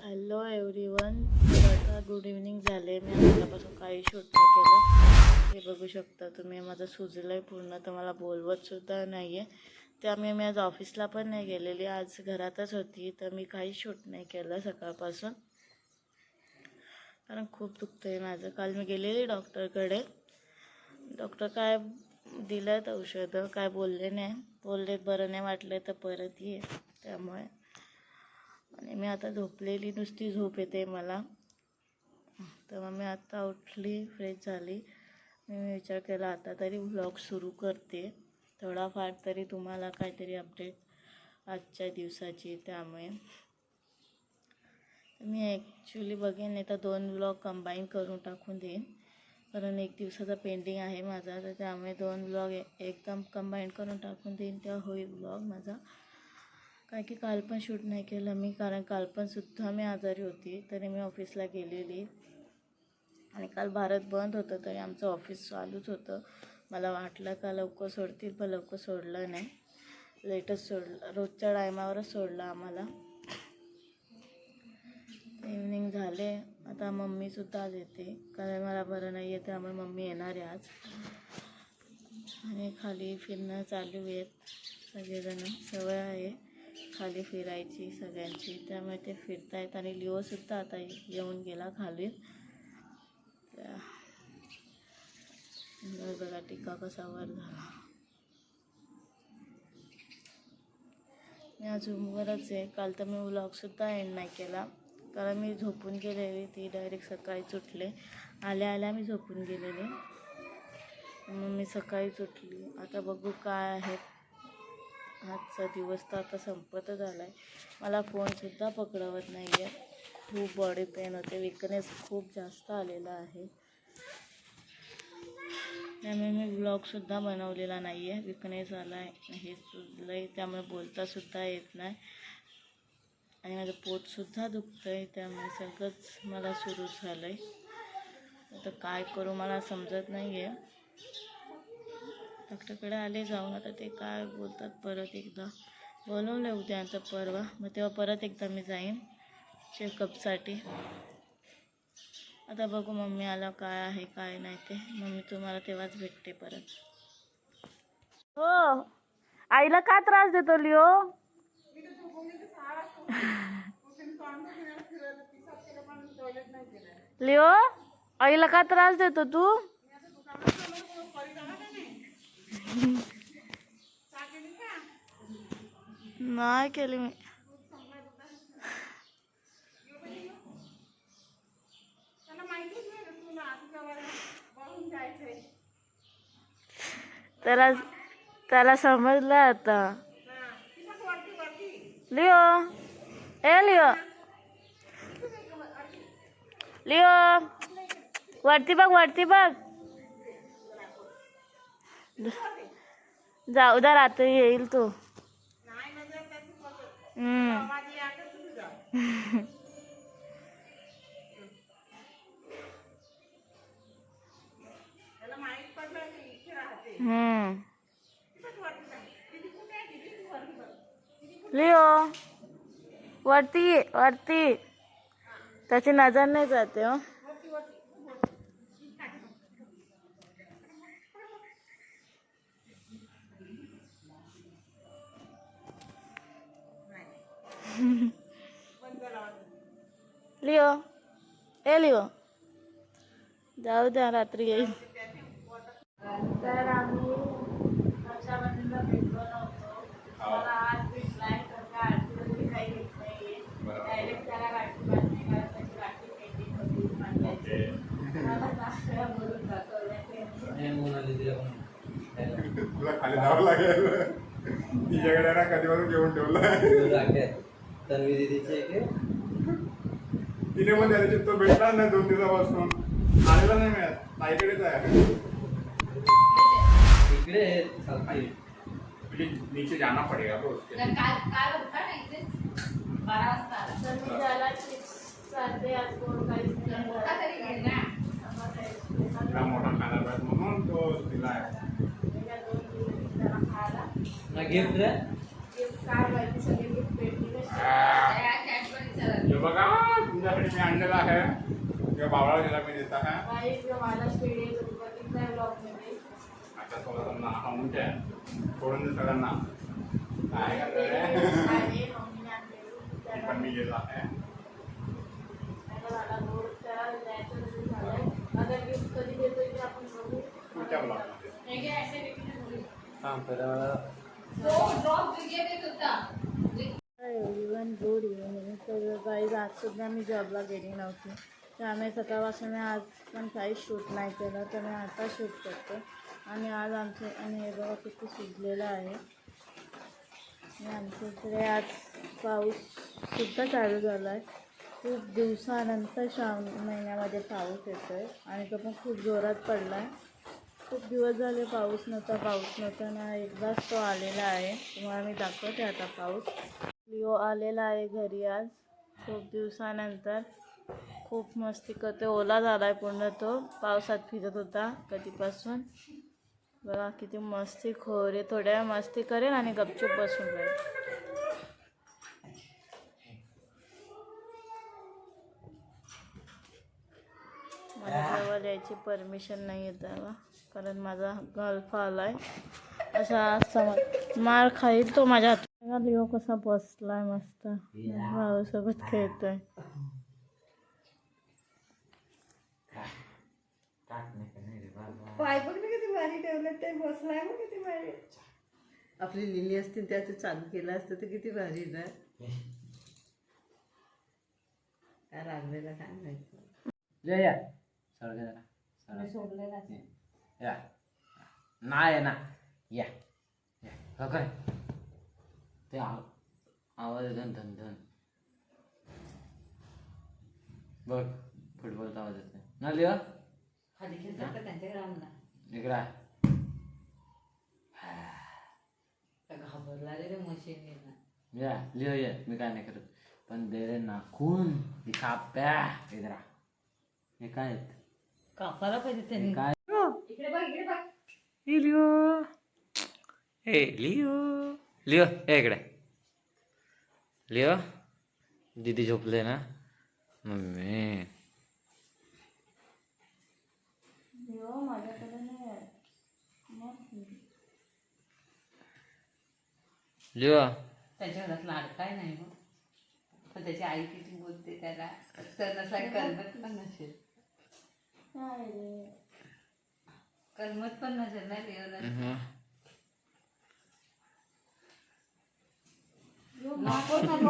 Hello everyone, आता good evening झाले. मी आतापासून काही शूट नाही केलं. हे बघू शकता तुम्ही, माझं सुजलं आहे पूर्ण, तर मला बोलवतसुद्धा नाही आहे. त्यामुळे मी आज ऑफिसला पण नाही गेलेली, आज घरातच होती. तर मी काही शूट नाही केलं सकाळपासून, कारण खूप दुखतं आहे माझं. काल मी गेलेली डॉक्टरकडे. डॉक्टर काय दिलं औषधं, काय बोलले नाही. बोलले बरं नाही वाटलं तर परत ये. त्यामुळे आणि मी आता झोपलेली, नुसती झोप येते मला. तेव्हा मी आता उठली, फ्रेश झाली. मी विचार केला आता तरी व्लॉग सुरू करते, थोडाफार तरी तुम्हाला काहीतरी अपडेट आजच्या दिवसाची. त्यामुळे मी ॲक्च्युली बघेन, नाही तर 2 व्लॉग कंबाईन करून टाकून देईन, कारण एक दिवसाचा पेंडिंग आहे माझा. तर त्यामुळे 2 व्लॉग एकदम कंबाईन करून टाकून देईन, तेव्हा होईल व्लॉग माझा. काय की काल पण शूट नाही केलं मी, कारण काल पण सुद्धा मी आजारी होती. तरी मी ऑफिसला गेलेली आणि काल भारत बंद होतं, तरी आमचं ऑफिस चालूच होतं. मला वाटलं का लवकर सोडतील, पण लवकर सोडलं नाही, लेटच सोडलं. रोजच्या टायमावरच सोडलं आम्हाला. इव्हनिंग झाले. आता मम्मीसुद्धा आज येते, कारण मला बरं नाही आहे, त्यामुळे मम्मी येणार आहे आज. आणि खाली फिरणं चालू आहेत सगळेजण, सवय आहे खाली फिरायची सगळ्यांची, त्यामुळे ते फिरतायत. आणि लिओसुद्धा आता येऊन गेला खाली. बघा टिका कसा वर झाला. मी आज रूमवरच आहे. काल तर मी व्लॉगसुद्धा एंड नाही केला, कारण मी झोपून गेलेली. ती डायरेक्ट सकाळीच उठले, आल्या आल्या मी झोपून गेलेले. मग मी सकाळीच उठली. आता बघू काय आहे. आजचा दिवस तर आता संपतच आला आहे. मला फोनसुद्धा पकडवत नाही आहे. खूप बॉडी पेन होते, विकनेस खूप जास्त आलेला आहे. त्यामुळे मी व्लॉगसुद्धा बनवलेला नाही आहे. विकनेस आला आहे, हे सुजलं आहे, त्यामुळे बोलतासुद्धा येत नाही. आणि माझं पोटसुद्धा दुखतं आहे, त्यामुळे सगळंच मला सुरू झालं आहे. आता काय करू मला समजत नाही आहे. डॉक्टरकडे आले जाऊन, आता ते काय बोलतात परत एकदा बोलवलं उद्या आता परवा, मग तेव्हा परत एकदा मी जाईन चेकअपसाठी. आता बघू मम्मी आला काय आहे काय नाही ते, मम्मी तुम्हाला तेव्हाच भेटते परत. हो, आईला का त्रास देतो लिओ? लिओ, आईला का त्रास देतो तू? नाही केली मी. त्याला समजलं आता. लिओ, ए लिओ, लिओ वरती बघ, वरती बघ. जा उद्या रात्री येईल तो. लिओ वरती वरती, त्याची नजर नाही जाते हो. लिओ, ए लिओ, जाऊ द्या रात्री येईल. तर आम्ही रक्षाबंधनला भेटलो नव्हतो. मला आज भेटलाय, तर काय अडचण काही घेत नाही आहे. डायरेक्ट त्याला गाठी बांधली, कारण त्याची गाठी पेंडिंग होती बांधायची. मला जास्त बोलून दाखवलंय तुला खाली जावं लागेल. तिच्याकडे ना कधीपासून जेवण ठेवलं. तन्वी दीदीचे तिने पण त्याच्या तो भेटला नाही 2 दिवसापासून, आलेला नाही मिळत. ताईकडेच आहे इकडे, नीचे जाना पडेगा तो उसके. काय होता ना इथे 12 वाजता, तर मी त्याला चालते आज कोण काहीच नाही मोठा तरी घे ना, मोठा खायला पाहिजे म्हणून तो दिला आहे. त्याला खायला ना गिफ्ट गिफ्ट काय माहिती, सगळे गिफ्ट भेटले. बघा तुमच्यासाठी मी आणलेला आहे किंवा बावळा गेला मी देता आहे आता थोडं म्हणते सोडून दे सगळ्यांना काय पण मी गेलो आहे पुढच्या ब्लॉगमध्ये एव्हरीवन गुड इव्हनिंग. तर गाईज आज सुद्धा मी जॉबला गेली नव्हती त्यामुळे सकाळपासून मी आज पण काही शूट नाही केलं तर मी आता शूट करते. आणि आज आणि हे बघा किती शिजलेलं आहे. आणि आमच्या इकडे आज पाऊससुद्धा चालू झाला आहे. खूप दिवसानंतर श्रावण महिन्यामध्ये पाऊस येतो आहे आणि तो पण खूप जोरात पडला आहे. खूप दिवस झाले पाऊस नव्हता ना एकदाच तो आलेला आहे. तुम्हाला मी दाखवते आता पाऊस. लिओ आलेला आहे घरी आज खूप दिवसानंतर. खूप मस्ती करते. ओला झाला आहे पूर्ण तो. पावसात फिरत होता कधीपासून. बघा किती मस्ती खोर आहे. थोड्या वेळ मस्ती करेल आणि गपचूप बसून राहील. मला जवळ यायची परमिशन नाही आहे त्याला कारण माझा गर्ल्फ आला आहे. असा समज मार खाईल तो माझ्या हातात. लिओ कसा बसलाय मस्त भाऊसोबत खेळतोय. पाय बघ ना किती भारी ठेवलं ते बसलाय मग किती भारी. आपली लिली असती त्याचं चालू केलं असतं तर किती भारी ना. काय लागलेलं काय माहिती. नाही ना या काय ते आवाज धन धन धन बघ फुटबॉलचा आवाज येतोय ना. लिओ खाली खेळतात का त्यांच्या ग्राउंडला इकडा घाबरला रे मशीन. या लिओ ये मी काय नाही करत पण दे रे नाखून ही काप्या इधरा हे काय कापायला पाहिजे त्यांनी. काय इकडे बघ इकडे बघ. लिओ ए लिओ लिओ ए इकडे लिओ दीदी झोपले ना मम्मी. लिओ माझ्याकडे नाही आहे. लिओ त्याच्या घरात लाडकाय नाही मग पण त्याची आई किती बोलते त्याला तर नसा करमत पण नसेल. करमत पण नसेल ना देवाला.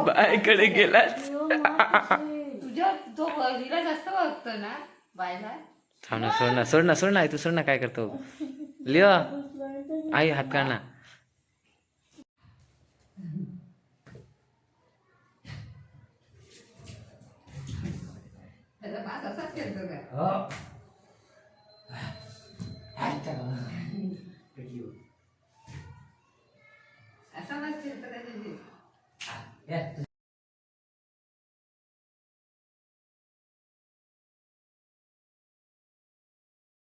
बायकडे गेला तुझ्या तो हिला जास्त बघतो ना बायला. थांब ना सोड ना सोड ना सोड ना तू सोड ना काय करतो लिओ आई हात काढ ना. त्याचा पास असाच खेळतो का. असा मास खेळतो त्याच्याशी.